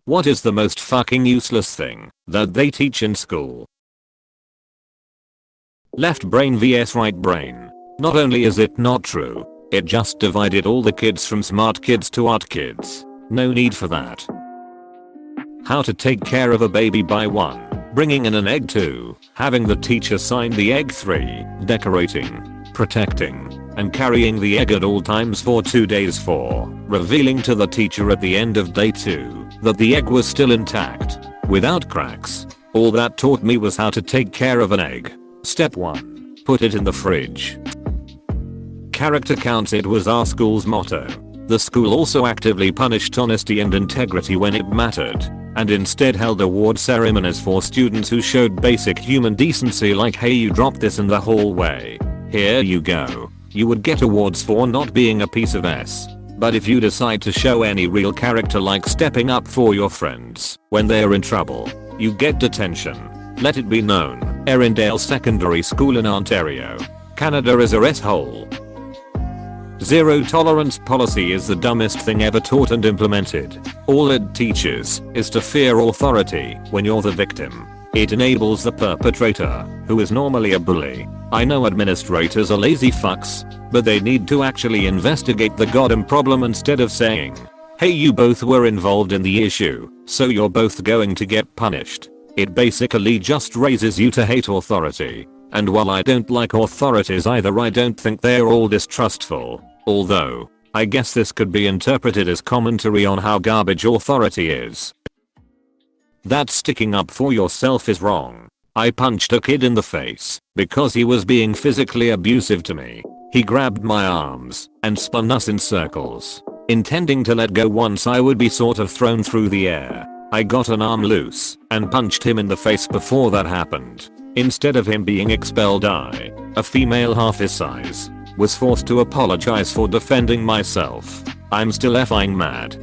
What is the most fucking useless thing that they teach in school? Left brain vs right brain. Not only is it not true, it just divided all the kids from smart kids to art kids. No need for that. How to take care of a baby by 1. Bringing in an egg. 2. Having the teacher sign the egg. 3. Decorating, protecting, and carrying the egg at all times for 2 days. 4. Revealing to the teacher at the end of day 2 that the egg was still intact, without cracks. All that taught me was how to take care of an egg. Step 1. Put it in the fridge. Character counts. It was our school's motto. The school also actively punished honesty and integrity when it mattered, and instead held award ceremonies for students who showed basic human decency, like, hey, you dropped this in the hallway, here you go. You would get awards for not being a piece of s. But if you decide to show any real character, like stepping up for your friends when they are in trouble, you get detention. Let it be known, Erindale Secondary School in Ontario, Canada is a s-hole. Zero tolerance policy is the dumbest thing ever taught and implemented. All it teaches is to fear authority when you're the victim. It enables the perpetrator, who is normally a bully. I know administrators are lazy fucks, but they need to actually investigate the goddamn problem instead of saying, hey, you both were involved in the issue, so you're both going to get punished. It basically just raises you to hate authority. And while I don't like authorities either, I don't think they're all distrustful. Although, I guess this could be interpreted as commentary on how garbage authority is. That sticking up for yourself is wrong. I punched a kid in the face because he was being physically abusive to me. He grabbed my arms and spun us in circles, intending to let go once I would be sort of thrown through the air. I got an arm loose and punched him in the face before that happened. Instead of him being expelled, I, a female half his size, was forced to apologize for defending myself. I'm still effing mad.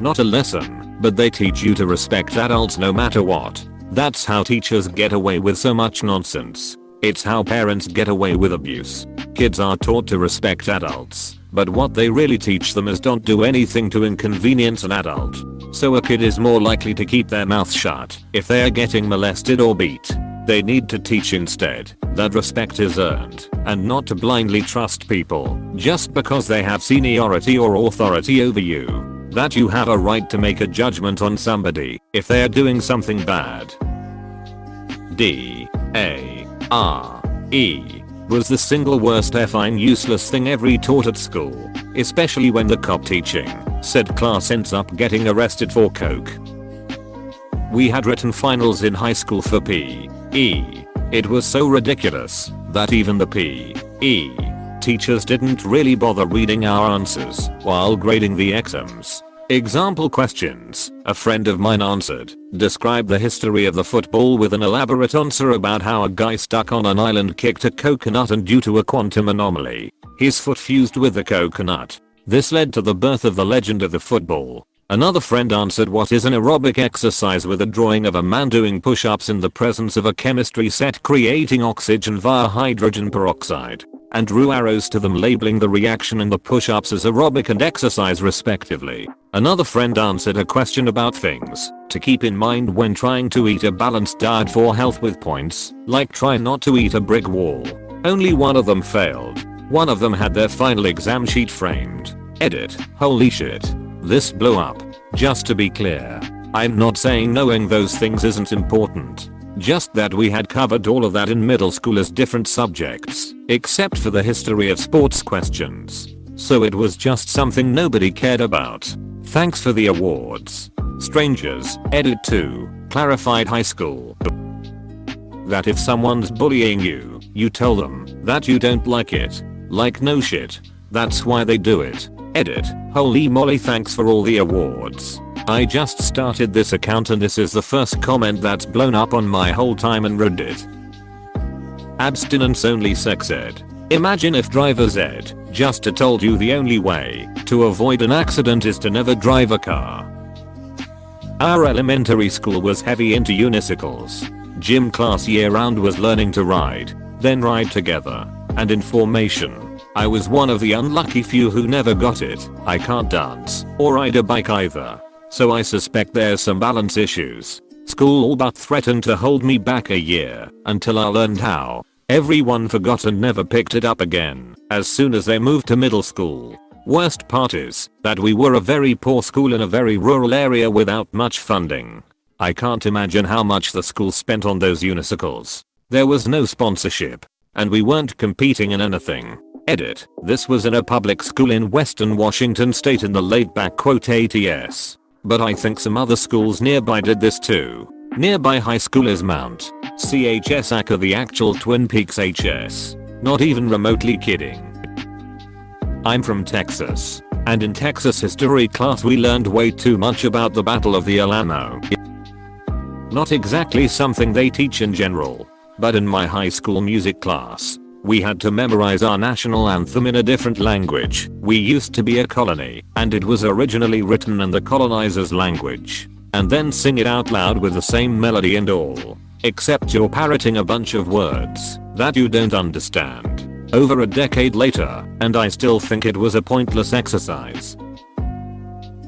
Not a lesson, but they teach you to respect adults no matter what. That's how teachers get away with so much nonsense. It's how parents get away with abuse. Kids are taught to respect adults, but what they really teach them is don't do anything to inconvenience an adult. So a kid is more likely to keep their mouth shut if they are getting molested or beat. They need to teach instead that respect is earned and not to blindly trust people just because they have seniority or authority over you. That you have a right to make a judgment on somebody if they are doing something bad. D-A-R-E was the single worst effing useless thing ever taught at school, especially when the cop teaching said class ends up getting arrested for coke. We had written finals in high school for PE. It was so ridiculous that even the PE teachers didn't really bother reading our answers while grading the exams. Example questions a friend of mine answered describe the history of the football with an elaborate answer about how a guy stuck on an island kicked a coconut and due to a quantum anomaly, his foot fused with the coconut. This led to the birth of the legend of the football. Another friend answered what is an aerobic exercise with a drawing of a man doing push-ups in the presence of a chemistry set creating oxygen via hydrogen peroxide, and drew arrows to them labeling the reaction and the push-ups as aerobic and exercise respectively. Another friend answered a question about things to keep in mind when trying to eat a balanced diet for health with points, like try not to eat a brick wall. Only one of them failed. One of them had their final exam sheet framed. Edit. Holy shit. This blew up. Just to be clear, I'm not saying knowing those things isn't important. Just that we had covered all of that in middle school as different subjects, except for the history of sports questions. So it was just something nobody cared about. Thanks for the awards. Strangers. Edit 2. Clarified high school. That if someone's bullying you, you tell them that you don't like it. Like no shit. That's why they do it. Edit. Holy moly, thanks for all the awards. I just started this account and this is the first comment that's blown up on my whole time in Reddit. Abstinence only sex ed. Imagine if driver's ed just told you the only way to avoid an accident is to never drive a car. Our elementary school was heavy into unicycles. Gym class year round was learning to ride, then ride together, and in formation. I was one of the unlucky few who never got it. I can't dance or ride a bike either. so I suspect there's some balance issues. School all but threatened to hold me back a year until I learned how. Everyone forgot and never picked it up again as soon as they moved to middle school. Worst part is that we were a very poor school in a very rural area without much funding. I can't imagine how much the school spent on those unicycles. There was no sponsorship, and we weren't competing in anything. Edit. This was in a public school in Western Washington state in the late '80s. But I think some other schools nearby did this too. Nearby high school is Mount CHS Acker, the actual Twin Peaks HS. Not even remotely kidding. I'm from Texas, and in Texas history class we learned way too much about the Battle of the Alamo. Not exactly something they teach in general, but in my high school music class, we had to memorize our national anthem in a different language. We used to be a colony, and it was originally written in the colonizers' language, and then sing it out loud with the same melody and all, except you're parroting a bunch of words that you don't understand. Over a decade later, and I still think it was a pointless exercise.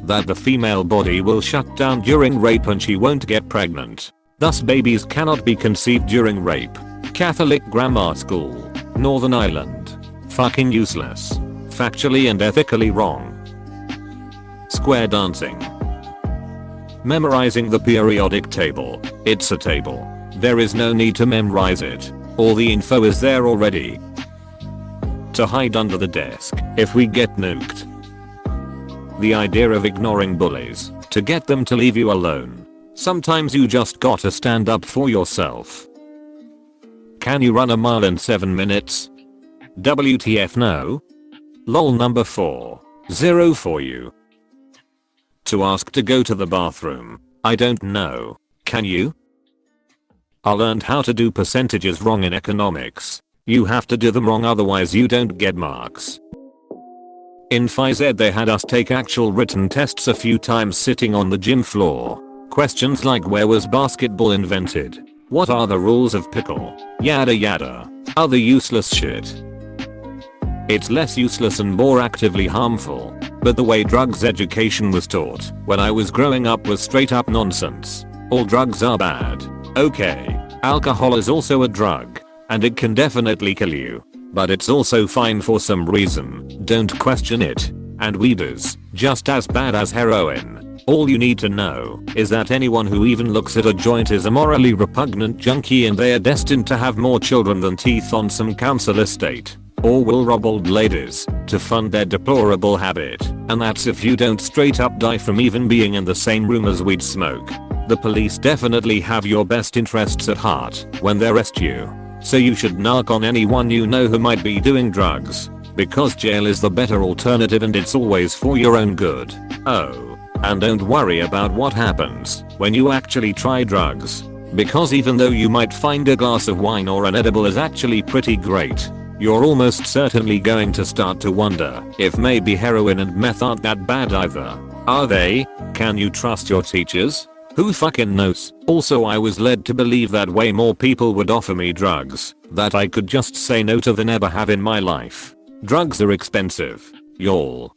That the female body will shut down during rape and she won't get pregnant. Thus babies cannot be conceived during rape. Catholic grammar school, Northern Ireland. Fucking useless. Factually and ethically wrong. Square dancing. Memorizing the periodic table. It's a table. There is no need to memorize it. All the info is there already. To hide under the desk if we get nuked. The idea of ignoring bullies to get them to leave you alone. Sometimes you just gotta stand up for yourself. Can you run a mile in 7 minutes? WTF no? Lol. Number 4. 0 for you. To ask to go to the bathroom. I don't know. Can you? I learned how to do percentages wrong in economics. You have to do them wrong, otherwise you don't get marks. In phys ed they had us take actual written tests a few times sitting on the gym floor. Questions like where was basketball invented? What are the rules of pickle? Yada yada. Other useless shit. It's less useless and more actively harmful, but the way drugs education was taught when I was growing up was straight up nonsense. All drugs are bad. Okay, alcohol is also a drug, and it can definitely kill you, but it's also fine for some reason. Don't question it. And weed is just as bad as heroin. All you need to know is that anyone who even looks at a joint is a morally repugnant junkie, and they are destined to have more children than teeth on some council estate, or will rob old ladies to fund their deplorable habit. And that's if you don't straight up die from even being in the same room as weed smoke. The police definitely have your best interests at heart when they arrest you, so you should knock on anyone you know who might be doing drugs, because jail is the better alternative and it's always for your own good. Oh, and don't worry about what happens when you actually try drugs, because even though you might find a glass of wine or an edible is actually pretty great, you're almost certainly going to start to wonder if maybe heroin and meth aren't that bad either. Are they? Can you trust your teachers? Who fucking knows? Also, I was led to believe that way more people would offer me drugs that I could just say no to than ever have in my life. Drugs are expensive, y'all.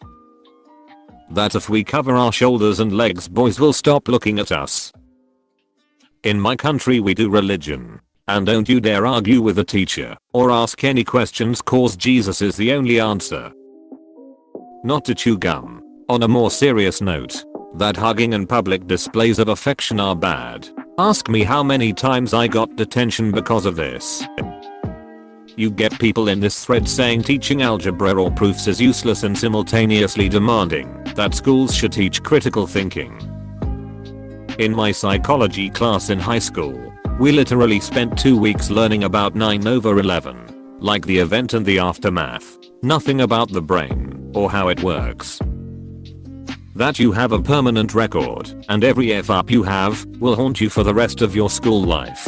That if we cover our shoulders and legs, boys will stop looking at us. In my country we do religion. And don't you dare argue with a teacher or ask any questions, cause Jesus is the only answer. Not to chew gum. On a more serious note, that hugging and public displays of affection are bad. Ask me how many times I got detention because of this. You get people in this thread saying teaching algebra or proofs is useless and simultaneously demanding that schools should teach critical thinking. In my psychology class in high school, we literally spent 2 weeks learning about 9/11, like the event and the aftermath. Nothing about the brain or how it works. That you have a permanent record, and every F up you have will haunt you for the rest of your school life.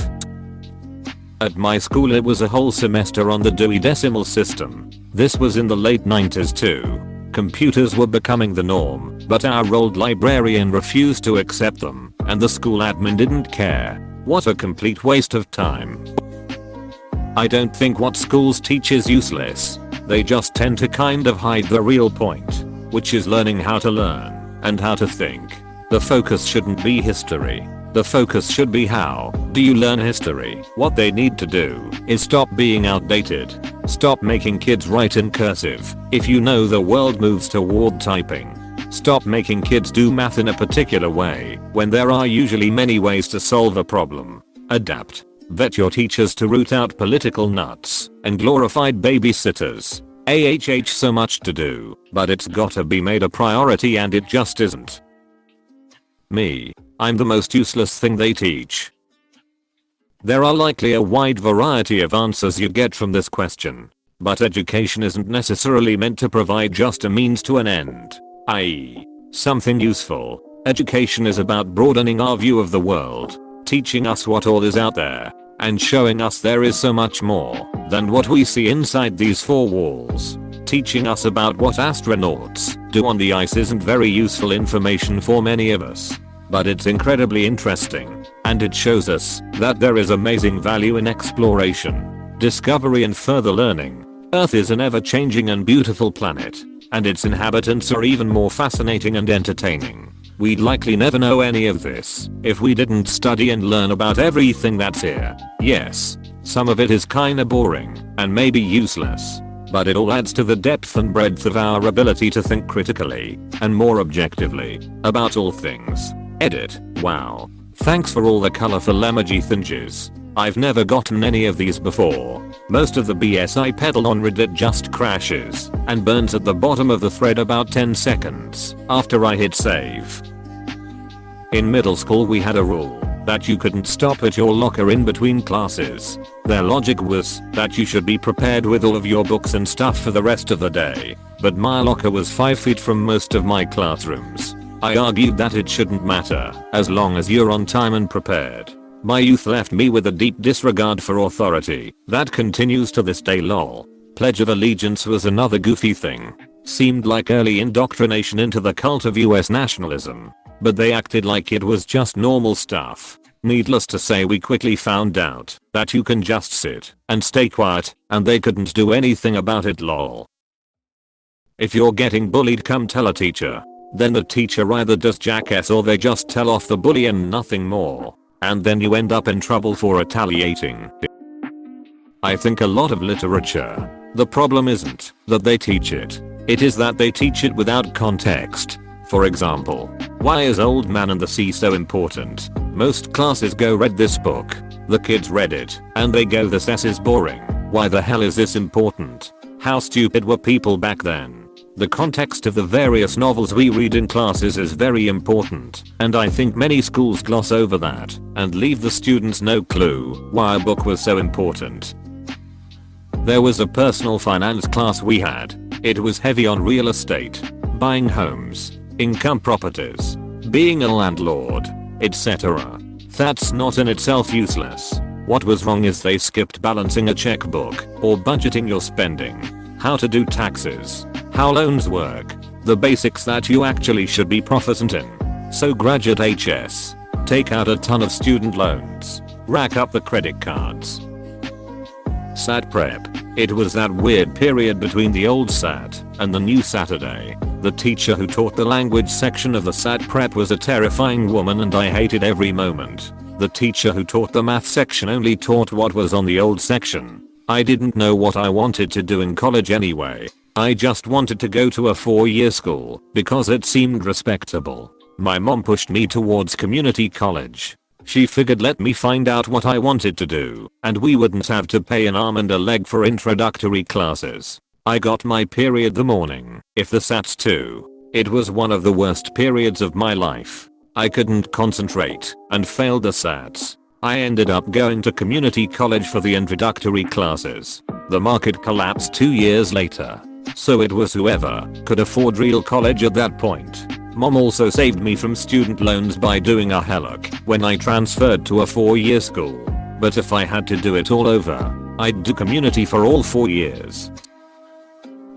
At my school it was a whole semester on the Dewey Decimal System. This was in the late 90s too. Computers were becoming the norm, but our old librarian refused to accept them, and the school admin didn't care. What a complete waste of time. I don't think what schools teach is useless. They just tend to kind of hide the real point, which is learning how to learn and how to think. The focus shouldn't be history. The focus should be how do you learn history. What they need to do is stop being outdated. Stop making kids write in cursive if you know the world moves toward typing. Stop making kids do math in a particular way when there are usually many ways to solve a problem. Adapt. Vet your teachers to root out political nuts and glorified babysitters. So much to do, but it's gotta be made a priority and it just isn't. Me. I'm the most useless thing they teach. There are likely a wide variety of answers you get from this question, but education isn't necessarily meant to provide just a means to an end, i.e., something useful. Education is about broadening our view of the world, teaching us what all is out there, and showing us there is so much more than what we see inside these four walls. Teaching us about what astronauts do on the ice isn't very useful information for many of us, but it's incredibly interesting, and it shows us that there is amazing value in exploration, discovery and further learning. Earth is an ever-changing and beautiful planet, and its inhabitants are even more fascinating and entertaining. We'd likely never know any of this if we didn't study and learn about everything that's here. Yes, some of it is kinda boring and maybe useless, but it all adds to the depth and breadth of our ability to think critically and more objectively about all things. Edit. Wow. Thanks for all the colorful emoji thinges. I've never gotten any of these before. Most of the BS I peddle on Reddit just crashes and burns at the bottom of the thread about 10 seconds after I hit save. In middle school we had a rule that you couldn't stop at your locker in between classes. Their logic was that you should be prepared with all of your books and stuff for the rest of the day, but my locker was 5 feet from most of my classrooms. I argued that it shouldn't matter as long as you're on time and prepared. My youth left me with a deep disregard for authority that continues to this day. Lol. Pledge of Allegiance was another goofy thing. Seemed like early indoctrination into the cult of US nationalism, but they acted like it was just normal stuff. Needless to say, we quickly found out that you can just sit and stay quiet and they couldn't do anything about it. Lol. If you're getting bullied, come tell a teacher. Then the teacher either does jackass or they just tell off the bully and nothing more. And then you end up in trouble for retaliating. I think a lot of literature, the problem isn't that they teach it. It is that they teach it without context. For example, why is Old Man and the Sea so important? Most classes go read this book. The kids read it and they go, this is boring. Why the hell is this important? How stupid were people back then? The context of the various novels we read in classes is very important, and I think many schools gloss over that and leave the students no clue why a book was so important. There was a personal finance class we had. It was heavy on real estate, buying homes, income properties, being a landlord, etc. That's not in itself useless. What was wrong is they skipped balancing a checkbook or budgeting your spending, how to do taxes, how loans work, the basics that you actually should be proficient in. So graduate HS, take out a ton of student loans, rack up the credit cards. SAT prep. It was that weird period between the old SAT and the new Saturday. The teacher who taught the language section of the SAT prep was a terrifying woman and I hated every moment. The teacher who taught the math section only taught what was on the old section. I didn't know what I wanted to do in college anyway. I just wanted to go to a 4-year school because it seemed respectable. My mom pushed me towards community college. She figured let me find out what I wanted to do and we wouldn't have to pay an arm and a leg for introductory classes. I got my period the morning, if the SATs too. It was one of the worst periods of my life. I couldn't concentrate and failed the SATs. I ended up going to community college for the introductory classes. The market collapsed 2 years later. So it was whoever could afford real college at that point. Mom also saved me from student loans by doing a HELOC when I transferred to a 4-year school. But if I had to do it all over, I'd do community for all 4 years.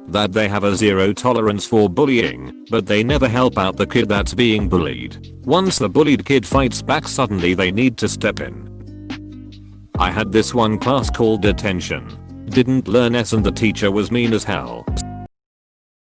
That they have a zero tolerance for bullying, but they never help out the kid that's being bullied. Once the bullied kid fights back, suddenly they need to step in. I had this one class called detention. Didn't learn S and the teacher was mean as hell.